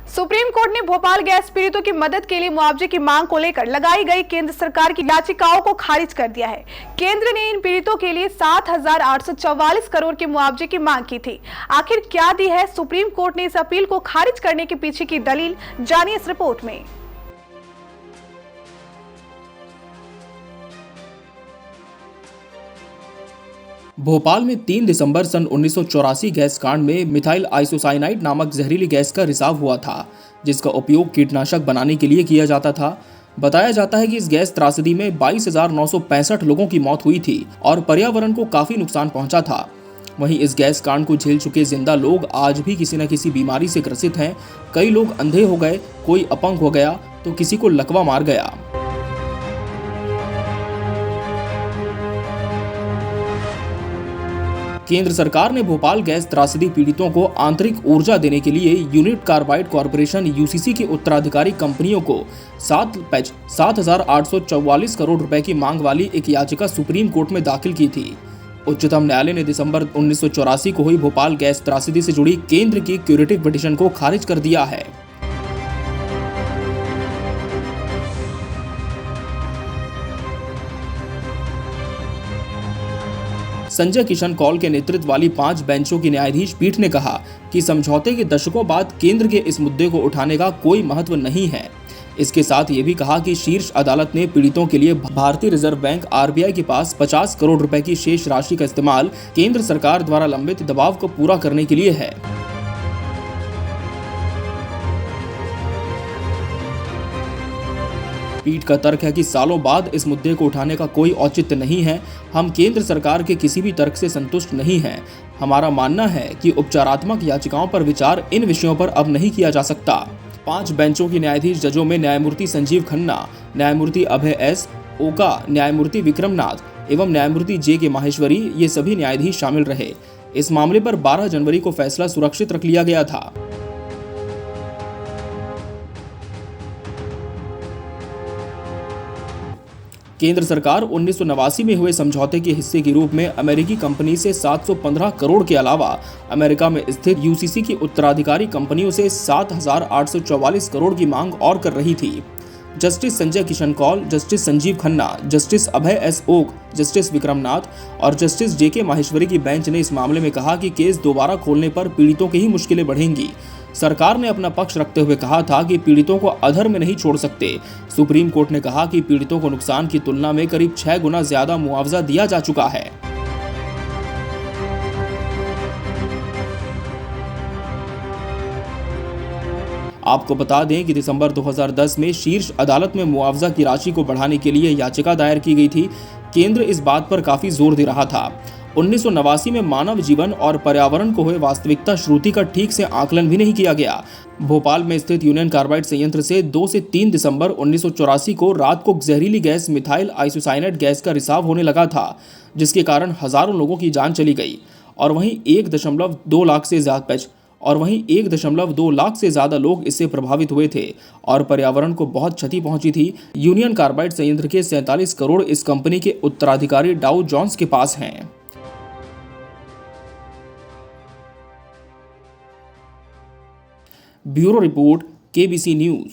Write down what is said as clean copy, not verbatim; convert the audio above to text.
Supreme court ने Bhopal gas पीड़ितों की मदद के लिए मुआवजे की मांग को लेकर लगाई गई केंद्र सरकार की याचिकाओं को खारिज कर दिया है। केंद्र ने इन पीड़ितों के लिए 7,844 करोड़ के मुआवजे की मांग की थी। आखिर क्या दी है सुप्रीम कोर्ट ने इस अपील को खारिज करने के पीछे की दलील, जानिए इस रिपोर्ट में। भोपाल में 3 दिसंबर सन 1984 गैस कांड में मिथाइल आइसोसाइनाइड नामक जहरीली गैस का रिसाव हुआ था, जिसका उपयोग कीटनाशक बनाने के लिए किया जाता था। बताया जाता है कि इस गैस त्रासदी में 22,965 लोगों की मौत हुई थी और पर्यावरण को काफी नुकसान पहुंचा था। वहीं इस गैस कांड को झेल चुके जिंदा लोग आज भी किसी न किसी बीमारी से ग्रसित हैं। कई लोग अंधे हो गए, कोई अपंग हो गया तो किसी को लकवा मार गया। केंद्र सरकार ने भोपाल गैस त्रासदी पीड़ितों को आंतरिक ऊर्जा देने के लिए यूनिट कार्बाइड कॉरपोरेशन यूसीसी की उत्तराधिकारी कंपनियों को 7,844 करोड़ रुपए की मांग वाली एक याचिका सुप्रीम कोर्ट में दाखिल की थी। उच्चतम न्यायालय ने दिसंबर 1984 को हुई भोपाल गैस त्रासदी से जुड़ी केंद्र की क्यूरेटिव पिटीशन को खारिज कर दिया है। संजय किशन कौल के नेतृत्व वाली 5 बेंचों की न्यायाधीश पीठ ने कहा कि समझौते के दशकों बाद केंद्र के इस मुद्दे को उठाने का कोई महत्व नहीं है। इसके साथ ये भी कहा कि शीर्ष अदालत ने पीड़ितों के लिए भारतीय रिजर्व बैंक आरबीआई के पास 50 करोड़ रुपए की शेष राशि का इस्तेमाल केंद्र सरकार द्वारा लंबित दबाव को पूरा करने के लिए है। पीठ का तर्क है कि सालों बाद इस मुद्दे को उठाने का कोई औचित्य नहीं है। हम केंद्र सरकार के किसी भी तर्क से संतुष्ट नहीं हैं। हमारा मानना है कि उपचारात्मक याचिकाओं पर विचार इन विषयों पर अब नहीं किया जा सकता। 5 बेंचों की न्यायाधीश जजों में न्यायमूर्ति संजीव खन्ना, न्यायमूर्ति अभय एस ओका, न्यायमूर्ति विक्रम नाथ एवं न्यायमूर्ति जे के माहेश्वरी ये सभी न्यायाधीश शामिल रहे। इस मामले पर 12 जनवरी को फैसला सुरक्षित रख लिया गया था। केंद्र सरकार 1989 में हुए समझौते के हिस्से के रूप में अमेरिकी कंपनी से 715 करोड़ के अलावा अमेरिका में स्थित यूसीसी की उत्तराधिकारी कंपनियों से 7,844 करोड़ की मांग और कर रही थी। Justice Sanjay Kishan Kaul, justice Sanjiv Khanna, justice Abhay S Oka, justice Vikram Nath और जस्टिस जे के माहेश्वरी की बेंच ने इस मामले में कहा कि केस दोबारा खोलने पर पीड़ितों की ही मुश्किलें बढ़ेंगी। सरकार ने अपना पक्ष रखते हुए कहा था कि पीड़ितों को अधर में नहीं छोड़ सकते। सुप्रीम कोर्ट ने कहा कि पीड़ितों को नुकसान की तुलना में करीब 6 गुना ज्यादा मुआवजा दिया जा चुका है। आपको बता दें कि दिसंबर 2010 में शीर्ष अदालत में मुआवजा की राशि को बढ़ाने के लिए याचिका दायर की गई थी। केंद्र इस बात पर काफी जोर दे रहा था। 1989 में मानव जीवन और पर्यावरण को हुए वास्तविकता श्रुति का ठीक से आकलन भी नहीं किया गया। भोपाल में स्थित यूनियन कार्बाइड संयंत्र से 2 से 3 दिसंबर 1984 को रात को जहरीली गैस मिथाइल आइसोसाइनेट गैस का रिसाव होने लगा था, जिसके कारण हजारों लोगों की जान चली गई और वहीं 1.2 लाख से ज्यादा लोग इससे प्रभावित हुए थे और पर्यावरण को बहुत क्षति पहुंची थी। यूनियन कार्बाइड संयंत्र के 47 करोड़ इस कंपनी के उत्तराधिकारी डाउ जोन्स के पास हैं। Bureau report, KBC news.